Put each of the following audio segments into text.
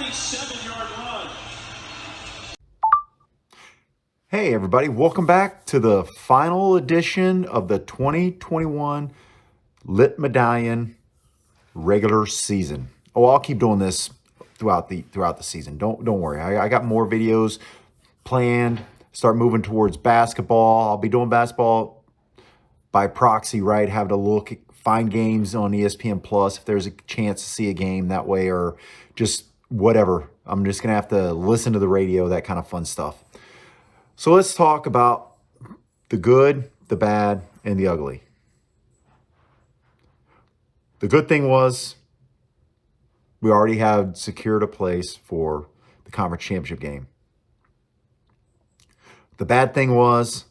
27-yard line. Hey everybody, welcome back to the final edition of the 2021 Lit Medallion regular season. Oh, I'll keep doing this throughout the season. Don't worry. I got more videos planned. Start moving towards basketball. I'll be doing basketball by proxy, right? Having to look, find games on ESPN Plus if there's a chance to see a game that way, or just whatever. I'm just gonna have to listen to the radio, that kind of fun stuff. So let's talk about the good, the bad, and the ugly. The good thing was we already had secured a place for the conference championship game. The bad thing was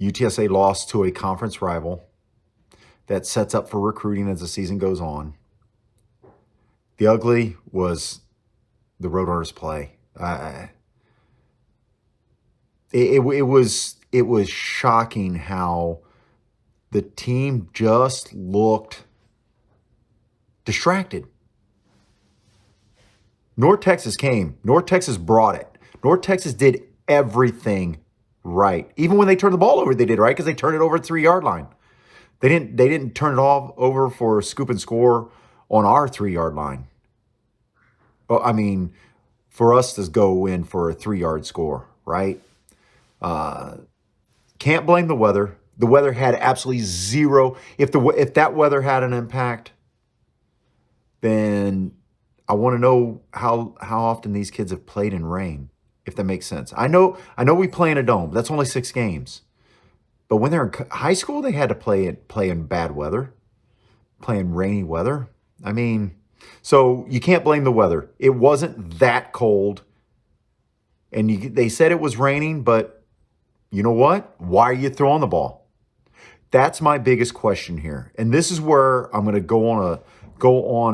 UTSA lost to a conference rival that sets up for recruiting as the season goes on. The ugly was the Roadrunners play. It was shocking how the team just looked distracted. North Texas came. North Texas brought it. North Texas did everything right. Even when they turned the ball over, they did right because they turned it over at the 3-yard line. They didn't turn it all over for a scoop and score on our 3-yard line. Well, I mean, for us to go in for a 3-yard score, right? Can't blame the weather. The weather had absolutely zero. If that weather had an impact, then I want to know how often these kids have played in rain, if that makes sense. I know we play in a dome. That's only 6 games. But when they're in high school, they had to play in bad weather, play in rainy weather. I mean, so you can't blame the weather. It wasn't that cold. And they said it was raining, but you know what? Why are you throwing the ball? That's my biggest question here. And this is where I'm going to go on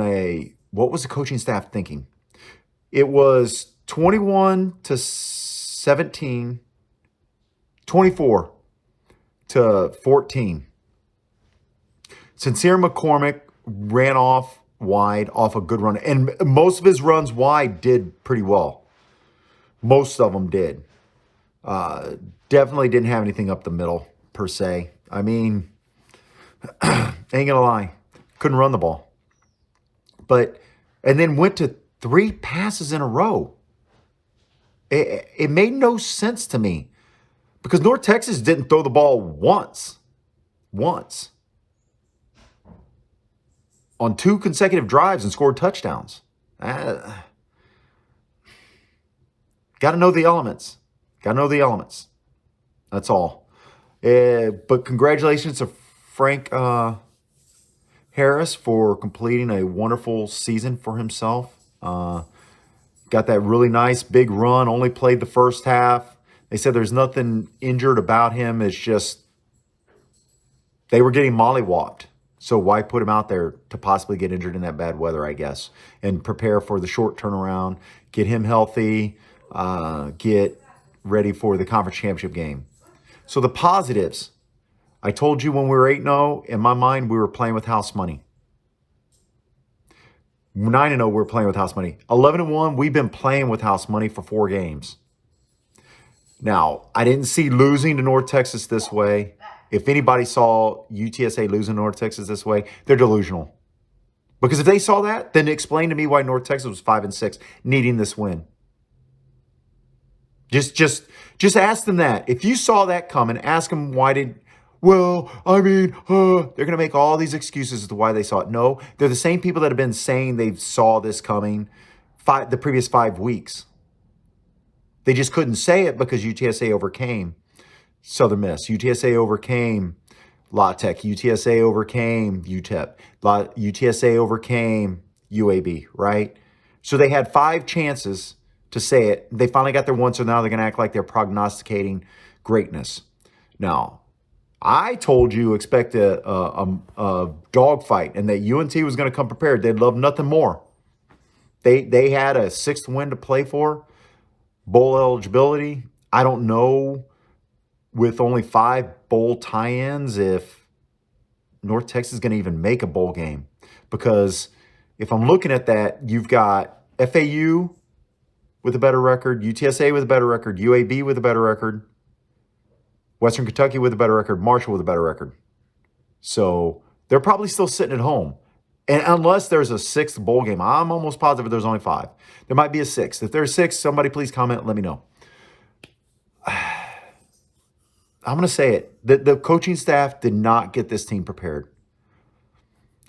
a what was the coaching staff thinking? It was 21-17, 24-14. Sincere McCormick ran off wide off a good run. And most of his runs wide did pretty well. Most of them did. Definitely didn't have anything up the middle, per se. I mean, ain't gonna lie, couldn't run the ball. And then went to 3 passes in a row. It made no sense to me because North Texas didn't throw the ball once. On 2 consecutive drives and scored touchdowns. Got to know the elements. That's all. But congratulations to Frank Harris for completing a wonderful season for himself. Got that really nice big run, only played the first half. They said there's nothing injured about him. It's just they were getting mollywopped. So why put him out there to possibly get injured in that bad weather, I guess, and prepare for the short turnaround, get him healthy, get ready for the conference championship game. So the positives, I told you when we were 8-0, in my mind, we were playing with house money. 9-0, we're playing with house money. 11-1, we've been playing with house money for 4 games. Now, I didn't see losing to North Texas this way. If anybody saw UTSA losing to North Texas this way, they're delusional. Because if they saw that, then explain to me why North Texas was 5-6, needing this win. Just ask them that. If you saw that coming, ask them why did. Well, I mean, they're going to make all these excuses as to why they saw it. No, they're the same people that have been saying they saw this coming the previous 5 weeks. They just couldn't say it because UTSA overcame Southern Miss. UTSA overcame La Tech. UTSA overcame UTEP. UTSA overcame UAB, right? So they had 5 chances to say it. They finally got their one, so now they're going to act like they're prognosticating greatness. Now, I told you expect a dogfight and that UNT was going to come prepared. They'd love nothing more. They had a 6th win to play for, bowl eligibility. I don't know with only 5 bowl tie-ins if North Texas is going to even make a bowl game because if I'm looking at that, you've got FAU with a better record, UTSA with a better record, UAB with a better record, Western Kentucky with a better record, Marshall with a better record. So they're probably still sitting at home. And unless there's a sixth bowl game, I'm almost positive there's only 5. There might be a sixth. If there's 6, somebody please comment, let me know. I'm going to say it. The coaching staff did not get this team prepared.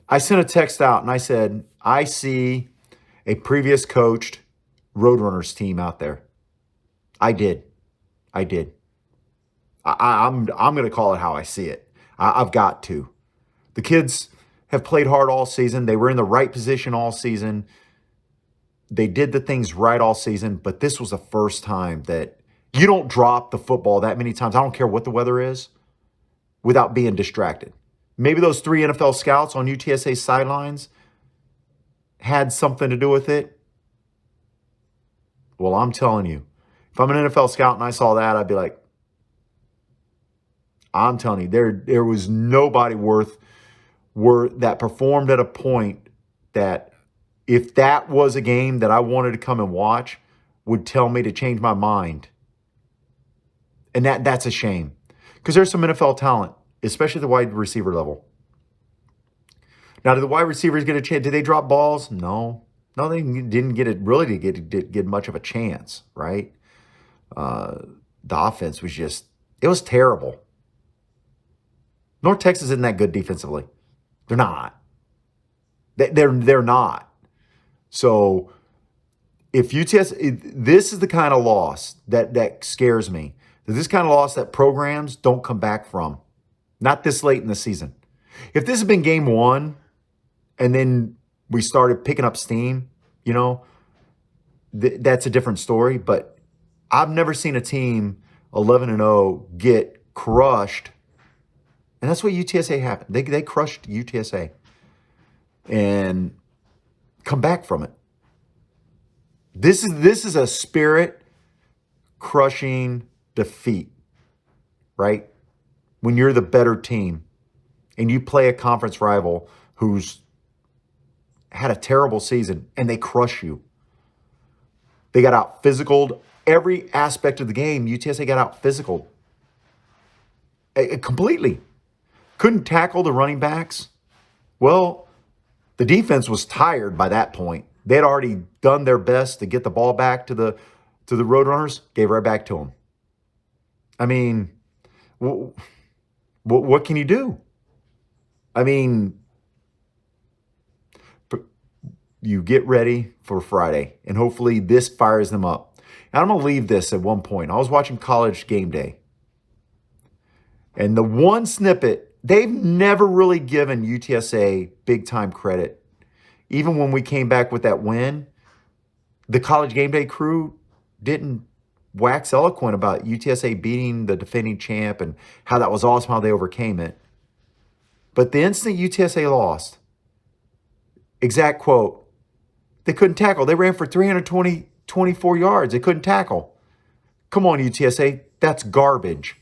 I sent a text out and I said, I see a previous coached Roadrunners team out there. I did. I'm going to call it how I see it. I've got to. The kids have played hard all season. They were in the right position all season. They did the things right all season, but this was the first time that you don't drop the football that many times. I don't care what the weather is, without being distracted. Maybe those 3 NFL scouts on UTSA sidelines had something to do with it. Well, I'm telling you, if I'm an NFL scout and I saw that, I'd be like, I'm telling you, there was nobody worth that performed at a point that if that was a game that I wanted to come and watch, would tell me to change my mind. And that's a shame. Because there's some NFL talent, especially at the wide receiver level. Now, did the wide receivers get a chance? Did they drop balls? No. No, they didn't get much of a chance, right? The offense was just, it was terrible. North Texas isn't that good defensively. They're not. They're not. So if this is the kind of loss that scares me. This kind of loss that programs don't come back from. Not this late in the season. If this had been game 1 and then we started picking up steam, that's a different story. But I've never seen a team 11-0 get crushed. And that's what UTSA happened. They crushed UTSA and come back from it. This is a spirit-crushing defeat, right? When you're the better team and you play a conference rival who's had a terrible season and they crush you. They got out physicaled. Every aspect of the game, UTSA got out physicaled. Completely. Couldn't tackle the running backs. Well, the defense was tired by that point. They had already done their best to get the ball back to the Roadrunners, gave right back to them. I mean, what can you do? I mean, you get ready for Friday, and hopefully this fires them up. And I'm going to leave this at one point. I was watching College Game Day, and the one snippet, they've never really given UTSA big-time credit. Even when we came back with that win, the College Game Day crew didn't wax eloquent about UTSA beating the defending champ and how that was awesome, how they overcame it. But the instant UTSA lost, exact quote, they couldn't tackle. They ran for 324 yards. They couldn't tackle. Come on, UTSA, that's garbage.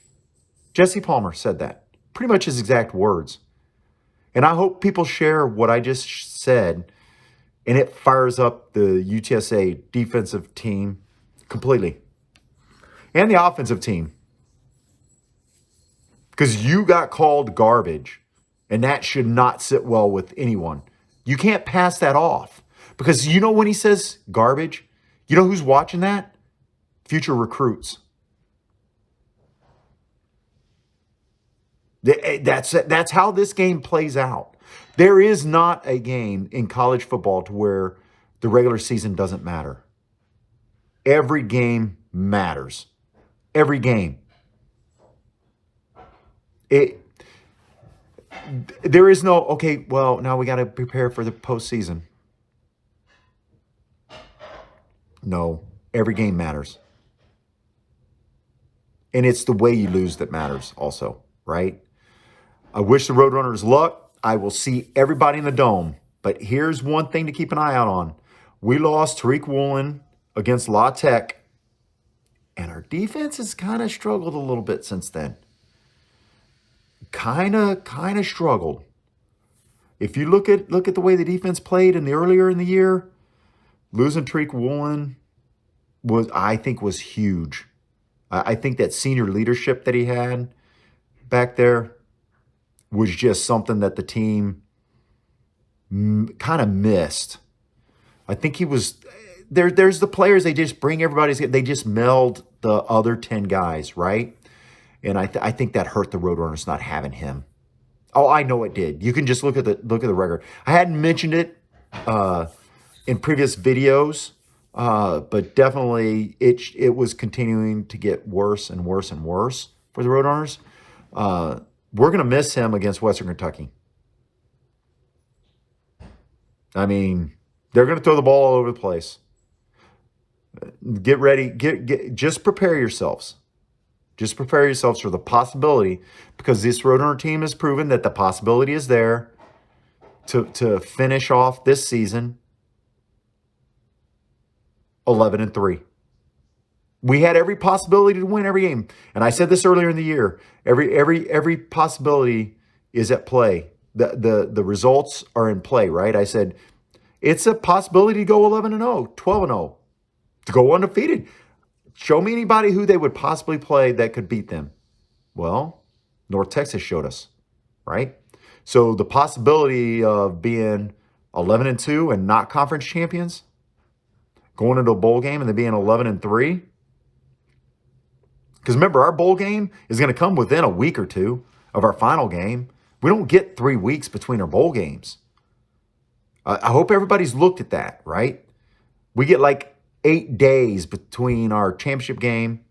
Jesse Palmer said that. Pretty much his exact words. And I hope people share what I just said, and it fires up the UTSA defensive team completely. And the offensive team. Because you got called garbage, and that should not sit well with anyone. You can't pass that off. Because when he says garbage, you know who's watching that? Future recruits. That's how this game plays out. There is not a game in college football to where the regular season doesn't matter. Every game matters. Every game. There is no, okay, well, now we got to prepare for the postseason. No, every game matters. And it's the way you lose that matters also, right? I wish the Roadrunners luck. I will see everybody in the Dome. But here's one thing to keep an eye out on. We lost Tariq Woolen against La Tech, and our defense has kind of struggled a little bit since then. Kind of struggled. If you look at the way the defense played earlier in the year, losing Tariq Woolen I think was huge. I think that senior leadership that he had back there was just something that the team kind of missed. I think he was there. There's the players. They just bring everybody's. They just meld the other 10 guys, right? And I think that hurt the Roadrunners not having him. Oh, I know it did. You can just look at the record. I hadn't mentioned it in previous videos, but definitely it was continuing to get worse and worse and worse for the Roadrunners. We're going to miss him against Western Kentucky. I mean, they're going to throw the ball all over the place. Get ready. Just prepare yourselves. Just prepare yourselves for the possibility, because this Roadrunner team has proven that the possibility is there to finish off this season 11-3. We had every possibility to win every game, and I said this earlier in the year. Every possibility is at play. The results are in play, right? I said it's a possibility to go 11-0, 12-0, to go undefeated. Show me anybody who they would possibly play that could beat them. Well, North Texas showed us, right? So the possibility of being 11-2 and not conference champions, going into a bowl game and then being 11-3. Because remember, our bowl game is going to come within a week or two of our final game. We don't get 3 weeks between our bowl games. I hope everybody's looked at that, right? We get like 8 days between our championship game.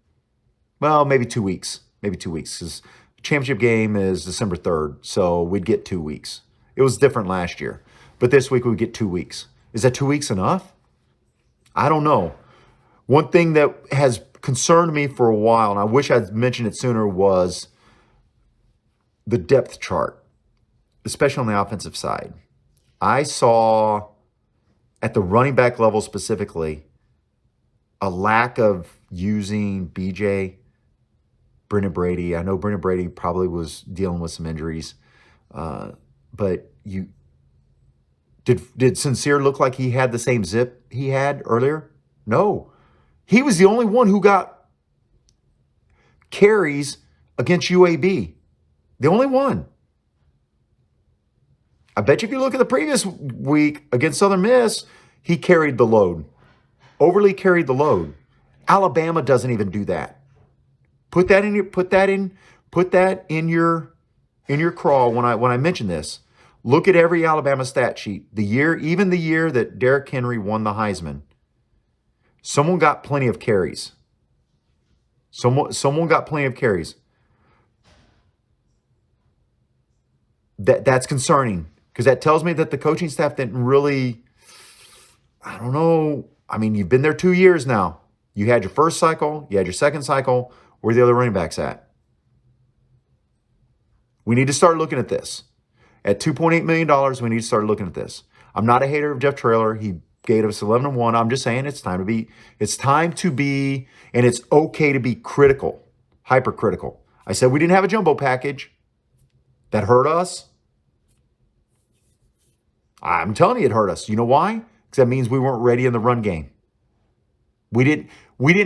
Well, maybe 2 weeks. Maybe 2 weeks. Because championship game is December 3rd, so we'd get 2 weeks. It was different last year. But this week we'd get 2 weeks. Is that 2 weeks enough? I don't know. One thing that has concerned me for a while, and I wish I'd mentioned it sooner, was the depth chart, especially on the offensive side. I saw at the running back level specifically a lack of using BJ, Brendan Brady. I know Brendan Brady probably was dealing with some injuries, but did Sincere look like he had the same zip he had earlier? No. He was the only one who got carries against UAB. The only one. I bet you if you look at the previous week against Southern Miss, he carried the load. Overly carried the load. Alabama doesn't even do that. Put that in your crawl when I mention this. Look at every Alabama stat sheet. Even the year that Derrick Henry won the Heisman, someone got plenty of carries. Someone got plenty of carries. That's concerning, because that tells me that the coaching staff didn't really, I don't know. I mean, you've been there 2 years now. You had your first cycle. You had your second cycle. Where are the other running backs at? We need to start looking at this. At $2.8 million, we need to start looking at this. I'm not a hater of Jeff Traylor. He gave us 11-1. I'm just saying it's time to be, and it's okay to be critical, hypercritical. I said we didn't have a jumbo package. That hurt us. I'm telling you, it hurt us. You know why? Because that means we weren't ready in the run game. We didn't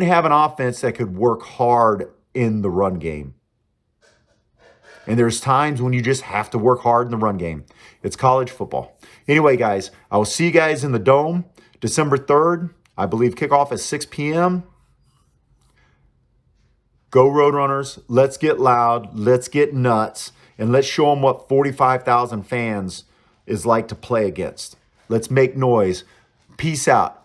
have an offense that could work hard in the run game. And there's times when you just have to work hard in the run game. It's college football. Anyway, guys, I will see you guys in the Dome December 3rd. I believe kickoff at 6 p.m. Go Roadrunners. Let's get loud. Let's get nuts. And let's show them what 45,000 fans is like to play against. Let's make noise. Peace out.